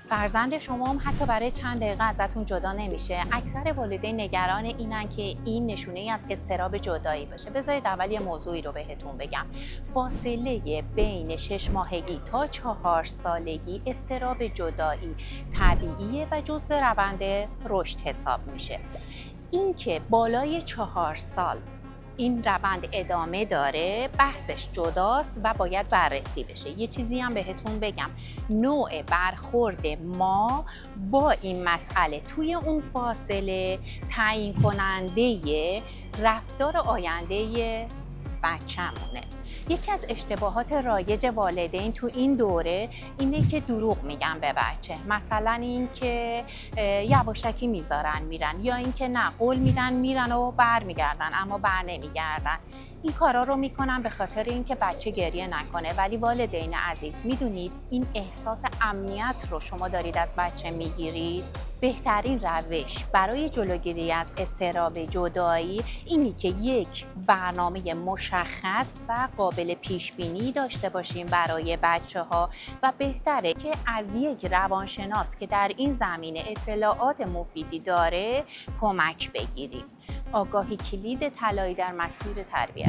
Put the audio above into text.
فرزند شما هم حتی برای چند دقیقه ازتون جدا نمیشه. اکثر والدین نگران اینن که این نشونه از اضطراب جدایی باشه. بذارید اول یه موضوعی رو بهتون بگم. فاصله بین 6 ماهگی تا 4 سالگی اضطراب جدایی طبیعیه و جزء روند رشد حساب میشه. این که بالای 4 سال این روند ادامه داره بحثش جداست و باید بررسی بشه. یه چیزی هم بهتون بگم، نوع برخورد ما با این مسئله توی اون فاصله تعیین کننده رفتار آینده بچه‌مونه. یکی از اشتباهات رایج والدین تو این دوره اینه که دروغ میگن به بچه، مثلا این که یواشکی میذارن میرن، یا این که نه قول میدن میرن و برمیگردن اما بر نمیگردن. این کارا رو میکنن به خاطر اینکه بچه گریه نکنه. ولی والدین عزیز، میدونید این احساس امنیت رو شما دارید از بچه میگیرید. بهترین روش برای جلوگیری از اضطراب جدایی اینی که یک برنامه مشخص و قابل پیش بینی داشته باشیم برای بچه‌ها و بهتره که از یک روانشناس که در این زمینه اطلاعات مفیدی داره کمک بگیریم. آگاهی کلید طلایی در مسیر تربیت.